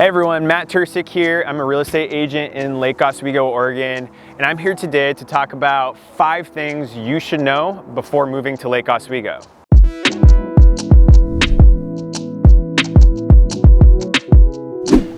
Hey everyone, Matt Tercek here. I'm a real estate agent in Lake Oswego, Oregon, and I'm here today to talk about 5 things you should know before moving to Lake Oswego.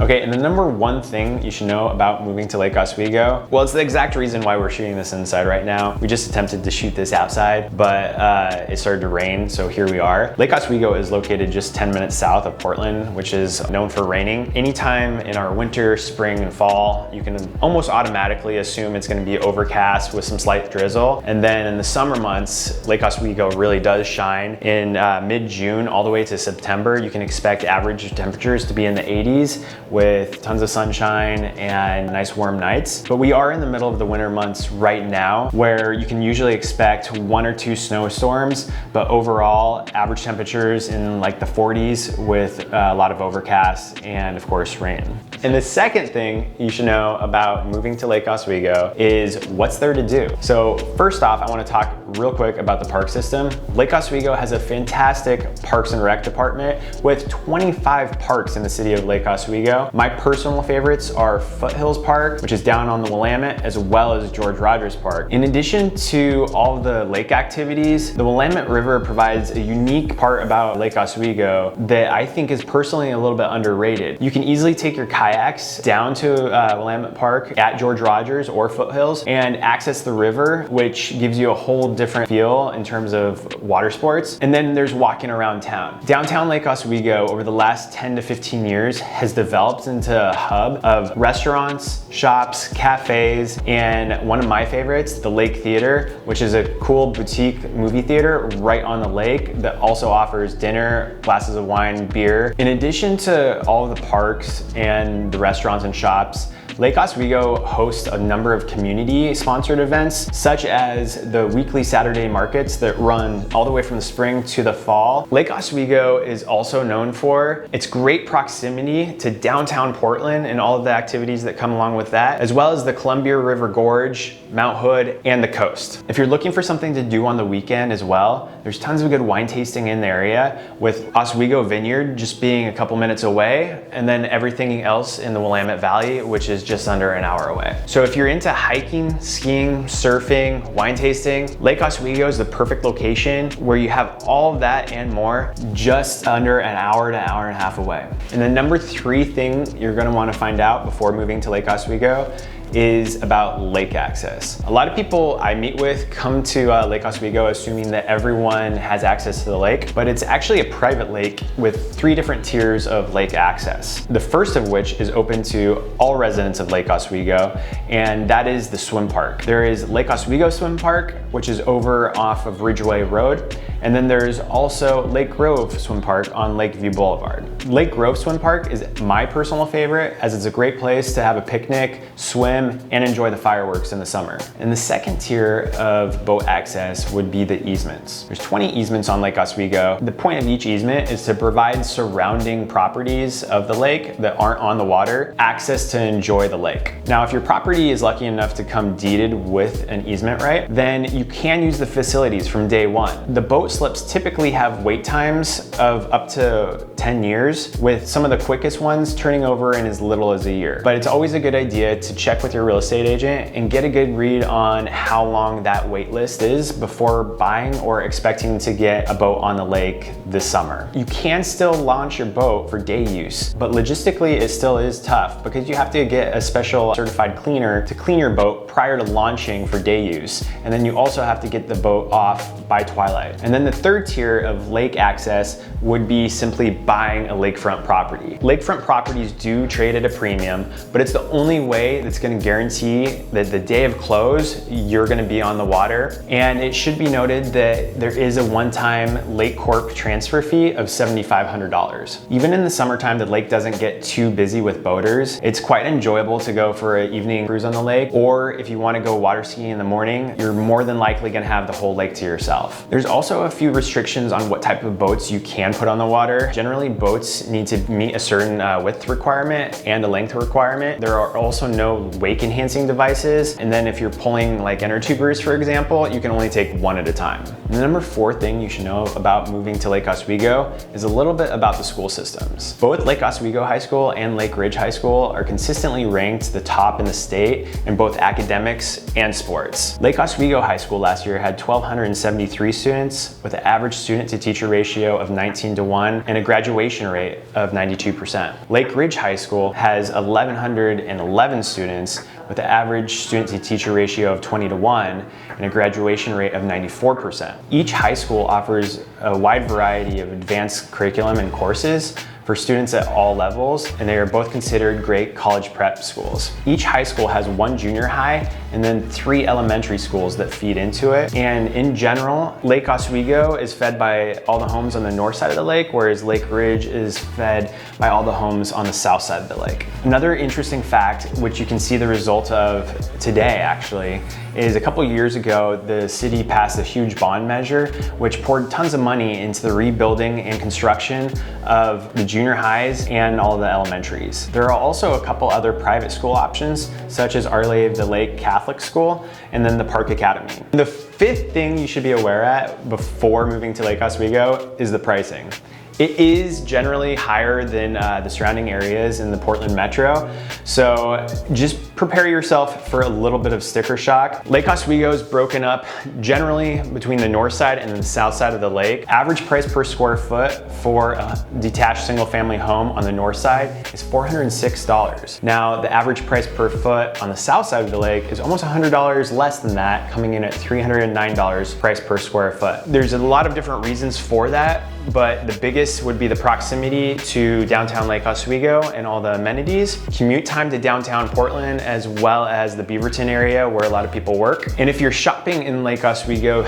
Okay, and the number 1 thing you should know about moving to Lake Oswego, well, it's the exact reason why we're shooting this inside right now. We just attempted to shoot this outside, but it started to rain, so here we are. Lake Oswego is located just 10 minutes south of Portland, which is known for raining. Anytime in our winter, spring, and fall, you can almost automatically assume it's gonna be overcast with some slight drizzle. And then in the summer months, Lake Oswego really does shine. In mid-June all the way to September, you can expect average temperatures to be in the 80s, with tons of sunshine and nice warm nights. But we are in the middle of the winter months right now, where you can usually expect 1 or 2 snowstorms, but overall average temperatures in like the 40s with a lot of overcast and of course rain. And the second thing you should know about moving to Lake Oswego is what's there to do. So first off, I want to talk real quick about the park system. Lake Oswego has a fantastic Parks and Rec department with 25 parks in the city of Lake Oswego. My personal favorites are Foothills Park, which is down on the Willamette, as well as George Rogers Park. In addition to all of the lake activities, the Willamette River provides a unique part about Lake Oswego that I think is personally a little bit underrated. You can easily take your kayaks down to Willamette Park at George Rogers or Foothills and access the river, which gives you a whole different feel in terms of water sports. And then there's walking around town. Downtown Lake Oswego over the last 10 to 15 years has developed into a hub of restaurants, shops, cafes, and one of my favorites, the Lake Theater, which is a cool boutique movie theater right on the lake that also offers dinner, glasses of wine, beer. In addition to all of the parks and the restaurants and shops, Lake Oswego hosts a number of community-sponsored events, such as the weekly Saturday markets that run all the way from the spring to the fall. Lake Oswego is also known for its great proximity to downtown Portland and all of the activities that come along with that, as well as the Columbia River Gorge, Mount Hood, and the coast. If you're looking for something to do on the weekend as well, there's tons of good wine tasting in the area, with Oswego Vineyard just being a couple minutes away, and then everything else in the Willamette Valley, which is just under an hour away. So if you're into hiking, skiing, surfing, wine tasting, Lake Oswego is the perfect location where you have all of that and more just under an hour to hour and a half away. And the number 3 thing you're gonna wanna find out before moving to Lake Oswego is about lake access. A lot of people I meet with come to Lake Oswego assuming that everyone has access to the lake, but it's actually a private lake with 3 different tiers of lake access. The first of which is open to all residents of Lake Oswego, and that is the swim park. There is Lake Oswego Swim Park, which is over off of Ridgeway Road, and then there's also Lake Grove Swim Park on Lakeview Boulevard. Lake Grove Swim Park is my personal favorite, as it's a great place to have a picnic, swim, and enjoy the fireworks in the summer. And the second tier of boat access would be the easements. There's 20 easements on Lake Oswego. The point of each easement is to provide surrounding properties of the lake that aren't on the water access to enjoy the lake. Now, if your property is lucky enough to come deeded with an easement right, then you can use the facilities from day 1. The boat slips typically have wait times of up to 10 years, with some of the quickest ones turning over in as little as a year. But it's always a good idea to check with your real estate agent and get a good read on how long that wait list is before buying or expecting to get a boat on the lake this summer. You can still launch your boat for day use, but logistically it still is tough because you have to get a special certified cleaner to clean your boat prior to launching for day use. And then you also have to get the boat off by twilight. And then the third tier of lake access would be simply buying a lakefront property. Lakefront properties do trade at a premium, but it's the only way that's going to guarantee that the day of close, you're going to be on the water. And it should be noted that there is a one-time Lake Corp transfer fee of $7,500. Even in the summertime, the lake doesn't get too busy with boaters. It's quite enjoyable to go for an evening cruise on the lake, or if you want to go water skiing in the morning, you're more than likely going to have the whole lake to yourself. There's also a a few restrictions on what type of boats you can put on the water. Generally, boats need to meet a certain width requirement and a length requirement. There are also no wake enhancing devices. And then if you're pulling like inner tubers, for example, you can only take one at a time. And the number 4 thing you should know about moving to Lake Oswego is a little bit about the school systems. Both Lake Oswego High School and Lake Ridge High School are consistently ranked the top in the state in both academics and sports. Lake Oswego High School last year had 1,273 students with an average student to teacher ratio of 19:1 and a graduation rate of 92%. Lake Ridge High School has 1,111 students with an average student to teacher ratio of 20:1 and a graduation rate of 94%. Each high school offers a wide variety of advanced curriculum and courses for students at all levels, and they are both considered great college prep schools. Each high school has 1 junior high and then 3 elementary schools that feed into it. And in general, Lake Oswego is fed by all the homes on the north side of the lake, whereas Lake Ridge is fed by all the homes on the south side of the lake. Another interesting fact, which you can see the result of today actually, is a couple years ago, the city passed a huge bond measure, which poured tons of money into the rebuilding and construction of the junior highs and all of the elementaries. There are also a couple other private school options, such as Our Lady of the Lake Catholic School, and then the Park Academy. The 5th thing you should be aware at before moving to Lake Oswego is the pricing. It is generally higher than the surrounding areas in the Portland metro, so just prepare yourself for a little bit of sticker shock. Lake Oswego is broken up generally between the north side and the south side of the lake. Average price per square foot for a detached single family home on the north side is $406. Now, the average price per foot on the south side of the lake is almost $100 less than that, coming in at $309 price per square foot. There's a lot of different reasons for that, but the biggest would be the proximity to downtown Lake Oswego and all the amenities, commute time to downtown Portland, as well as the Beaverton area where a lot of people work. And if you're shopping in Lake Oswego,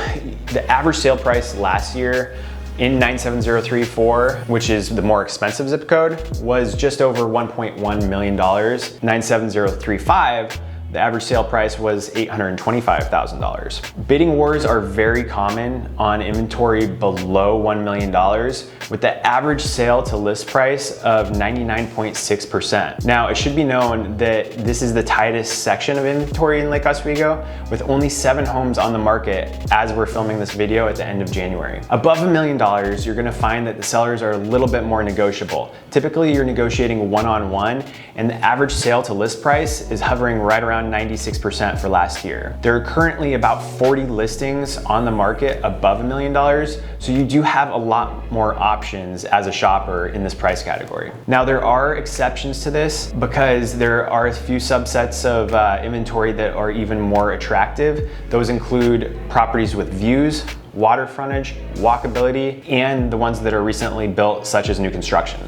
the average sale price last year in 97034, which is the more expensive zip code, was just over $1.1 million. 97035, the average sale price was $825,000. Bidding wars are very common on inventory below $1 million, with the average sale to list price of 99.6%. Now, it should be known that this is the tightest section of inventory in Lake Oswego, with only 7 homes on the market as we're filming this video at the end of January. Above $1 million, you're gonna find that the sellers are a little bit more negotiable. Typically, you're negotiating one-on-one, and the average sale to list price is hovering right around 96% for last year. There are currently about 40 listings on the market above $1 million, so you do have a lot more options as a shopper in this price category. Now, there are exceptions to this because there are a few subsets of inventory that are even more attractive. Those include properties with views, water frontage, walkability, and the ones that are recently built, such as new construction.